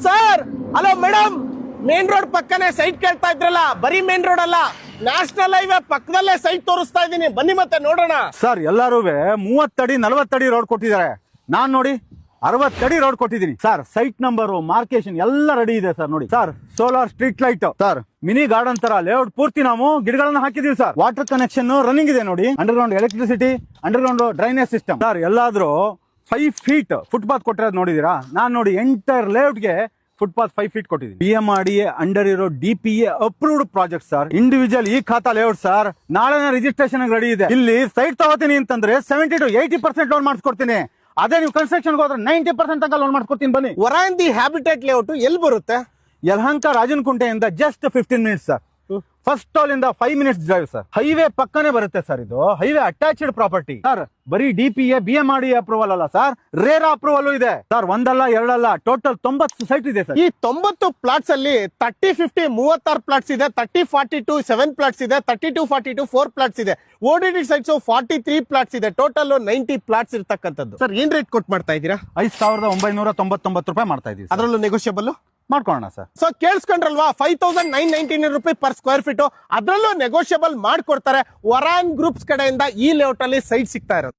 Sir, hello madam, main road ಪಕ್ಕನೇ site ಕೇಳ್ತಾ ಇದ್ರಲ್ಲ, ಬರೀ ಮೇನ್ ರೋಡ್ ಅಲ್ಲ, ನ್ಯಾಷನಲ್ ಹೈವೇ ಪಕ್ಕದಲ್ಲೇ ಸೈಟ್ ತೋರಿಸ್ತಾ ಇದ್ದೀನಿ, ಬನ್ನಿ ಮತ್ತೆ ನೋಡೋಣ. ಸರ್ ಎಲ್ಲಾರು 30 ಅಡಿ 40 ಅಡಿ ರೋಡ್ ಕೊಟ್ಟಿದ್ದಾರೆ. ನಾನ್ ನೋಡಿ 60 ಅಡಿ ರೋಡ್ ಕೊಟ್ಟಿದ್ದೀನಿ ಸರ್. ಸೈಟ್ ನಂಬರ್, ಮಾರ್ಕೇಶನ್ ಎಲ್ಲ ರೆಡಿ ಇದೆ ಸರ್. ನೋಡಿ sir, solar street light sir, mini garden ತರ ಲೇಔಟ್ ಪೂರ್ತಿ ನಾವು ಗಿಡಗಳನ್ನ ಹಾಕಿದೀವಿ ಸರ್. ವಾಟರ್ ಕನೆಕ್ಷನ್ ರನ್ನಿಂಗ್ ಇದೆ ನೋಡಿ, underground electricity, underground drainage system sir. ಎಲ್ಲಾದ್ರೂ 5 ಫೀಟ್ ಫುಟ್ಪಾತ್ ಕೊಟ್ಟಿರೋದು ನೋಡಿದೀರಾ? ನಾನ್ ನೋಡಿ ಎಂಟೈರ್ ಲೇಔಟ್ ಗೆ ಫುಟ್ಪಾತ್ 5 ಫೀಟ್ ಕೊಟ್ಟಿದ್ದೀನಿ. PMRDA ಅಂಡರ್ ಇರೋ DPA approved project sir. Individual ಈ ಖಾತಾ ಲೇಔಟ್ ಸರ್. ನಾಳೆ ರಿಜಿಸ್ಟ್ರೇಷನ್ ರೆಡಿ ಇದೆ. ಇಲ್ಲಿ ಸೈಟ್ ತಗೋತೀನಿ ಅಂತಂದ್ರೆ 70 to 80% ಲೋನ್ ಮಾಡಿಸ್ಕೊಡ್ತೀನಿ. ಅದೇ ನೀವು ಕನ್ಸ್ಟ್ರಕ್ಷನ್ ಹೋದ್ರೆ 90% ತನಕ ಲೋನ್ ಮಾಡ್ಕೊಡ್ತೀನಿ. ಬನ್ನಿ. ವರಾಂದಿ ಹ್ಯಾಬಿಟೇಟ್ ಲೇಔಟ್ ಎಲ್ಲಿ ಬರುತ್ತೆ? ಯಲಹಂಕ ರಾಜನಕುಂಟೆಯಿಂದ just 15 minutes sir. First stall ಇಂದ 5 ಮಿನಿಟ್ಸ್ ಡ್ರೈವ್ ಸರ್. ಹೈವೇ ಪಕ್ಕನೇ ಬರುತ್ತೆ ಸರ್. ಇದು ಹೈವೇ ಅಟ್ಯಾಚ್ಡ್ ಪ್ರಾಪರ್ಟಿ ಸರ್. ಬರೀ DPA BMRDA ಅಪ್ರೂವಲ್ ಅಲ್ಲ ಸರ್, ರೇರಾ ಅಪ್ರೂವಲ್ ಇದೆ ಸರ್. ಒಂದಲ್ಲ ಎರಡಲ್ಲ, ಟೋಟಲ್ 90 ಸೈಟ್ ಇದೆ ಸರ್. ಈ 90 ಪ್ಲಾಟ್ಸ್ ಅಲ್ಲಿ 30-50 36 ಪ್ಲಾಟ್ಸ್ ಇದೆ, 30-42 7 ಪ್ಲಾಟ್ಸ್ ಇದೆ, 32-42 4 ಪ್ಲಾಟ್ಸ್ ಇದೆ. ODD ಸೈಟ್ಸ್ 43 ಪ್ಲಾಟ್ಸ್ ಇದೆ. ಟೋಟಲ್ 90 ಪ್ಲಾಟ್ಸ್ ಇರ್ತಕ್ಕಂಥದ್ದು ಸರ್. ಏನ್ ರೇಟ್ ಕೊಟ್ಟು ಮಾಡ್ತಾ ಇದ್ದೀರಾ? 5,999 ರೂಪಾಯಿ ಮಾಡ್ತಾ ಇದೀವಿ. ಅದರಲ್ಲೂ ನೆಗೋಷಿಯಬಲ್ ಮಾಡ್ಕೊಳ್ಳೋಣ ಸರ್. ಸೊ ಕೇಳಿಸ್ಕೊಂಡ್ರಲ್ವಾ, 5,999 ರೂಪಾಯಿ ಪರ್ ಸ್ಕ್ವೇರ್ ಫೀಟ್, ಅದರಲ್ಲೂ ನೆಗೋಷಿಯಬಲ್ ಮಾಡ್ಕೊಡ್ತಾರೆ. ವರಾನ್ ಗ್ರೂಪ್ಸ್ ಕಡೆಯಿಂದ ಈ ಲೇಔಟ್ ಅಲ್ಲಿ ಸೈಟ್ ಸಿಗ್ತಾ ಇರೋದು.